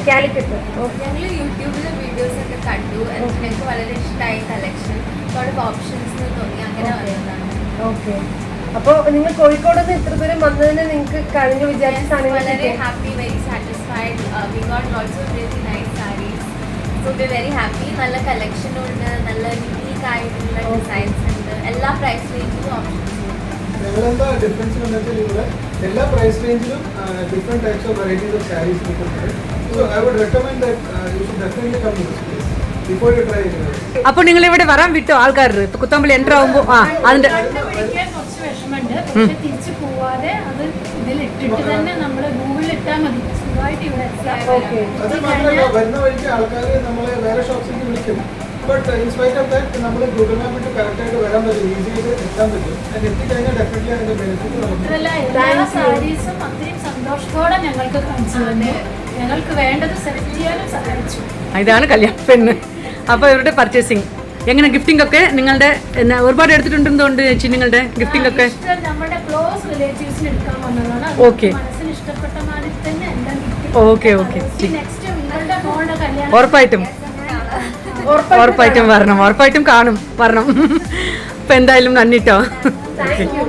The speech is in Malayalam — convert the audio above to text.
കാലിക്കറ്റ്. ഞങ്ങൾ യൂട്യൂബിലെ വീഡിയോസ് ഒക്കെ കണ്ടു. എനിക്ക് വളരെ ഇഷ്ടമായി കളക്ഷൻ. ഒരുപാട് ഓപ്ഷൻസ് തോന്നി. അങ്ങനെ വന്നതാണ്. ഓക്കെ. അപ്പോൾ നിങ്ങൾ കോഴിക്കോട് നിന്ന് ഇത്ര ദൂരം വന്നതിന് നിങ്ങൾക്ക് കഴിഞ്ഞ വിചാരിച്ച സാധനങ്ങൾ വളരെ happy, very satisfied. We got lots of really nice sarees. So we very happy. നല്ല കളക്ഷനും ഉണ്ട്, നല്ല യുണീക്ക് ആയിട്ടുള്ള ഡിസൈൻസ് ഉണ്ട്. എല്ലാ പ്രൈസ് റേഞ്ചിലും ഓപ്ഷൻസ് ഉണ്ട്. ഞങ്ങളെന്താ ഡിഫറൻസ് വന്നിട്ട് ഇവിടെ എല്ലാ പ്രൈസ് റേഞ്ചിലും different types of varieties of saris കിട്ടുന്നുണ്ട്. So I would recommend that you should definitely come to this place before you try it. അപ്പോൾ നിങ്ങൾ ഇവിടെ വരാൻ വിട്ടോ ആൾക്കാർ? ഇപ്പൊ കുത്തമ്പള്ളി എൻ്റർ ആകുമ്പോൾ അതിന്റെ കുറച്ച് വിഷമമുണ്ട്. പക്ഷെ തിരിച്ചു പോവാതെ അത് ഇതിലിട്ടിട്ട് തന്നെ നമ്മൾ ഗൂഗിളിൽ ഇട്ടാൽ മതി. സുഖമായിട്ട് ഇവിടെ അത് മാത്രമല്ല, വരുന്ന വഴിക്ക് ആൾക്കാർ നമ്മളെ വേറെ ഷോപ്സിലേക്ക് വിളിക്കും. ബട്ട് ഇൻസ്പൈറ്റ് ഓഫ് ദാറ്റ് നമ്മൾ ഗൂഗിൾ മാപ്പ് ഇട്ട് കറക്റ്റായിട്ട് വരാൻ പറ്റും, ഈസി ആയിട്ട് എത്താൻ പറ്റും. അത് എത്തിക്കഴിഞ്ഞാൽ ഡെഫിനറ്റ്ലി അതിന്റെ ബെനിഫിറ്റ് നമുക്ക്. എല്ലാ സാരീസും അത്രയും സന്തോഷത്തോടെ ഞങ്ങൾക്ക് കാണിച്ചു തന്നെ. ഞങ്ങൾക്ക് വേണ്ടത് സെലക്ട് ചെയ്യാനും സഹായിച്ചു. ഇതാണ് കല്യാണ പെണ്ണ്. അപ്പോൾ ഇവരുടെ പർച്ചേസിങ് എങ്ങനെ? ഗിഫ്റ്റിംഗ് ഒക്കെ നിങ്ങളുടെ ഒരുപാട് എടുത്തിട്ടുണ്ടെന്നുണ്ട് ചേച്ചി നിങ്ങളുടെ ഗിഫ്റ്റിംഗ് ഒക്കെ? നമ്മുടെ ക്ലോസ് റിലേറ്റീവ്സിന് എടുക്കാൻ വന്നതാണ്. ഓക്കെ, മനസ്സിന് ഇഷ്ടപ്പെട്ട മാതിരി തന്നെ എല്ലാം കിട്ടി. Okay okay. നെക്സ്റ്റ് നിങ്ങളുടെ മോളുടെ കല്യാണം ഉറപ്പായിട്ടും ഉറപ്പായിട്ടും വരണം, ഉറപ്പായിട്ടും കാണും, വരണം. അപ്പം എന്തായാലും നന്ദിട്ടോ. Thank you.